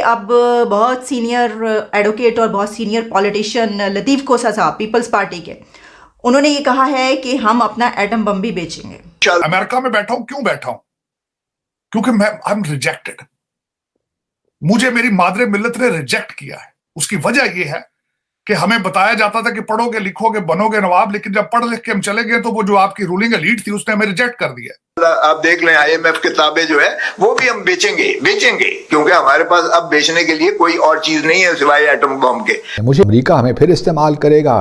اب بہت senior advocate اور بہت سینئر پولیٹیشین لطیف کھوسہ صاحب پیپلز پارٹی کے، انہوں نے یہ کہا ہے کہ ہم اپنا ایٹم بم بھی بیچیں گے۔ امریکہ میں بیٹھا ہوں، کیوں بیٹھا ہوں؟ کیونکہ میں I'm rejected. مجھے میری مادر ملت نے ریجیکٹ کیا ہے۔ اس کی وجہ یہ ہے کہ ہمیں بتایا جاتا تھا کہ پڑھو گے لکھو گے بنو گے نواب، لیکن جب پڑھ لکھ کے ہم چلے گئے تو وہ جو آپ کی رولنگ ایلیٹ تھی اس نے ہمیں ریجیکٹ کر دیا۔ آپ دیکھ لیں IMF کتابیں جو ہے وہ بھی ہم بیچیں گے کیونکہ ہمارے پاس اب بیچنے کے لیے کوئی اور چیز نہیں ہے سوائے ایٹم بم کے۔ مجھے امریکہ ہمیں پھر استعمال کرے گا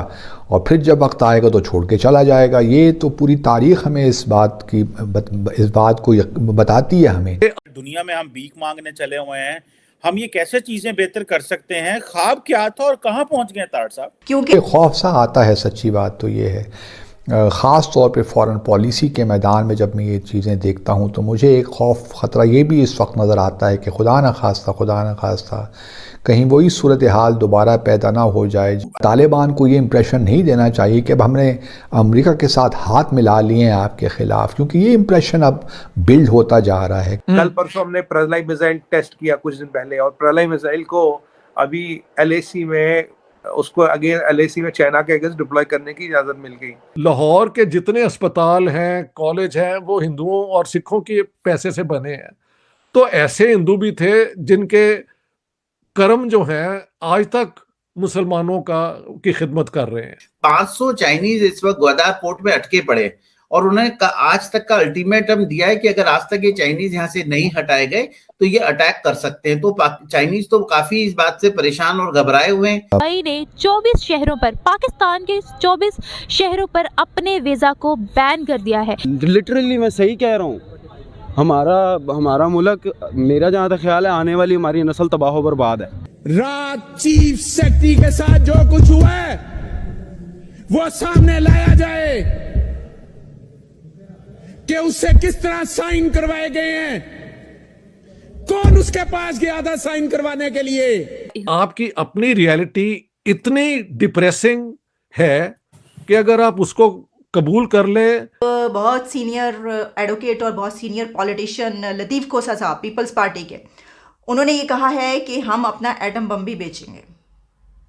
اور پھر جب وقت آئے گا تو چھوڑ کے چلا جائے گا۔ یہ تو پوری تاریخ ہمیں اس بات کو بتاتی ہے ہمیں۔ دنیا میں ہم بھیک مانگنے چلے ہوئے ہیں، ہم یہ کیسے چیزیں بہتر کر سکتے ہیں؟ خواب کیا تھا اور کہاں پہنچ گئے طاہر صاحب؟ کیونکہ خوف سا آتا ہے، سچی بات تو یہ ہے، خاص طور پہ فارن پالیسی کے میدان میں جب میں یہ چیزیں دیکھتا ہوں تو مجھے ایک خوف خطرہ یہ بھی اس وقت نظر آتا ہے کہ خدا نہ خواستہ کہیں وہی صورتحال دوبارہ پیدا نہ ہو جائے۔ طالبان کو یہ امپریشن نہیں دینا چاہیے کہ اب ہم نے امریکہ کے ساتھ ہاتھ ملا لیے ہیں آپ کے خلاف، کیونکہ یہ امپریشن اب بلڈ ہوتا جا رہا ہے۔ کل پرسوں ہم نے پرلائی میزائل ٹیسٹ کیا کچھ دن پہلے، اور پرلائی میزائل کو ابھی LAC میں اس کو اگین LAC میں چائنا کے اگینسٹ ڈپلوائے کرنے کی اجازت مل گئی۔ لاہور کے جتنے اسپتال ہیں، کالج ہیں، وہ ہندوؤں اور سکھوں کے پیسے سے بنے ہیں، تو ایسے ہندو بھی تھے جن کے کرم جو ہیں آج تک مسلمانوں کی خدمت کر رہے ہیں۔ 500 چائنیز اس وقت گوادار پورٹ میں اٹکے پڑے، اور انہوں نے آج تک کا الٹیمیٹم دیا ہے کہ اگر آج تک یہ چائنیز یہاں سے نہیں ہٹائے گئے تو یہ اٹیک کر سکتے ہیں۔ تو چائنیز تو کافی اس بات سے پریشان اور گھبرائے ہوئے ہیں۔ دبئی نے 24 شہروں پر، پاکستان کے 24 شہروں پر اپنے ویزا کو بین کر دیا ہے۔ لٹرلی میں صحیح کہہ رہا ہوں، ہمارا ملک، میرا جہاں تک خیال ہے، آنے والی ہماری نسل تباہ و برباد ہے۔ رات چیف سیکرٹری کے ساتھ جو کچھ ہوا ہے وہ سامنے لایا جائے کہ اس سے کس طرح سائن کروائے گئے ہیں، کون اس کے پاس گیا تھا سائن کروانے کے لیے۔ آپ کی اپنی ریئلٹی اتنی ڈپریسنگ ہے کہ اگر آپ اس کو قبول کر لیں۔ بہت سینئر ایڈوکیٹ اور بہت سینئر پولیٹیشین لطیف کھوسہ صاحب پیپلز پارٹی کے، انہوں نے یہ کہا ہے کہ ہم اپنا ایٹم بم بھی بیچیں گے۔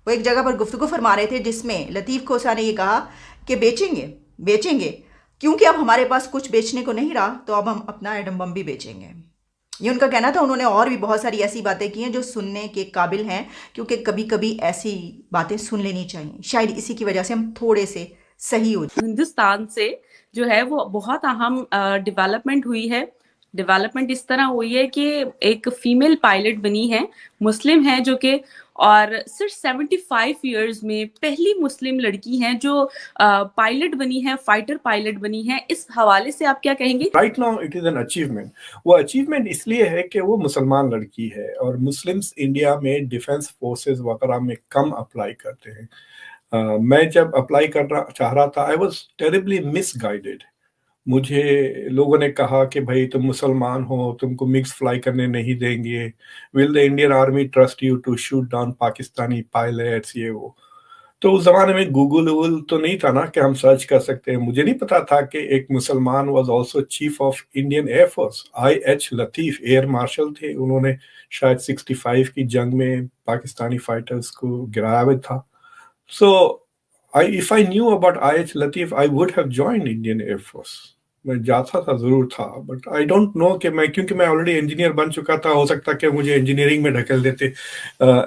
وہ ایک جگہ پر گفتگو فرما رہے تھے جس میں لطیف کھوسہ نے یہ کہا کہ بیچیں گے کیونکہ اب ہمارے پاس کچھ بیچنے کو نہیں رہا تو اب ہم اپنا ایٹم بم بھی بیچیں گے۔ یہ ان کا کہنا تھا۔ انہوں نے اور بھی بہت ساری ایسی باتیں کی ہیں جو سننے کے قابل ہیں، کیونکہ کبھی کبھی ایسی باتیں سن لینی چاہیے، شاید اسی کی وجہ سے ہم تھوڑے سے صحیح ہو جائیں۔ ہندوستان سے جو ہے وہ بہت اہم ڈیولپمنٹ ہوئی ہے۔ ڈیولپمنٹ اس طرح ہوئی ہے کہ ایک فیمیل پائلٹ بنی ہے، مسلم ہے جو کہ، اور صرف 75 ایئرز میں پہلی مسلم لڑکی ہیں جو پائلٹ بنی ہے، فائٹر پائلٹ بنی ہے۔ اس حوالے سے آپ کیا کہیں گے؟ Right now it is an achievement. وہ اچیومنٹ اس لیے ہے کہ وہ مسلمان لڑکی ہے، اور مسلمس انڈیا میں ڈیفنس فورسز وغیرہ میں کم اپلائی کرتے ہیں۔ میں جب اپلائی چاہ رہا تھا I was terribly misguided۔ مجھے لوگوں نے کہا کہ بھائی تم مسلمان ہو، تم کو مکس فلائی کرنے نہیں دیں گے، will the Indian Army trust you to shoot down Pakistani pilots, یہ وہ۔ تو اس زمانے میں گوگل تو نہیں تھا نا کہ ہم سرچ کر سکتے ہیں۔ مجھے نہیں پتا تھا کہ ایک مسلمان was also chief of Indian air force, IH Latif air marshal تھے۔ انہوں نے شاید 65 کی جنگ میں پاکستانی فائٹرز کو گرایا ہوا تھا۔ So if I knew about IH Latif, I would have joined Indian Air Force۔ میں جاتا تھا، ضرور تھا، بٹ I don't know کہ کیونکہ میں آلریڈی انجینئر بن چکا تھا، ہو سکتا کہ مجھے انجینئرنگ میں ڈھکیل دیتے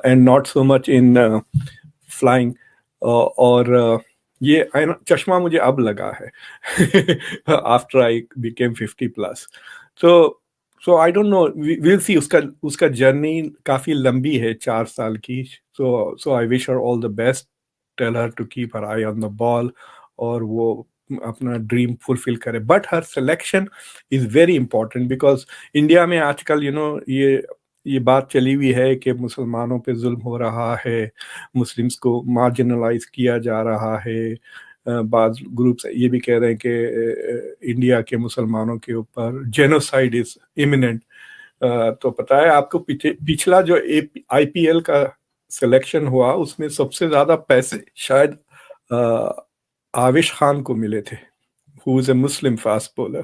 and not so much in flying۔ اور یہ چشمہ مجھے اب لگا ہے after I became 50+۔ So I don't know, we'll see۔ اس کا جرنی کافی لمبی ہے، 4 سال کی۔ So I wish her all the best۔ Tell her to keep her eye on the ball اور وہ اپنا ڈریم فلفل کرے۔ But Hare selection is very important because India میں آج کل یہ بات چلی ہوئی ہے کہ مسلمانوں پہ ظلم ہو رہا ہے، مسلمس کو مارجنلائز کیا جا رہا ہے۔ بعض گروپس یہ بھی کہہ رہے ہیں کہ انڈیا کے مسلمانوں کے اوپر جینوسائیڈ از امییننٹ۔ تو پتہ ہے آپ کو پچھلا جو IPL کا سلیکشن ہوا اس میں سب سے زیادہ پیسے شاید آوش خان کو ملے تھے، who is a Muslim fast bowler.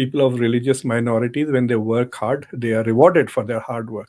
people of religious minorities when they work hard they are rewarded for their hard work.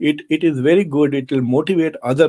it is very good. It will motivate other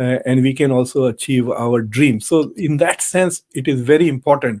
and we can also achieve our dream. So in that sense it is very important.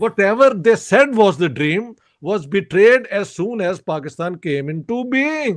Whatever they said was the dream was betrayed as soon as Pakistan came into being.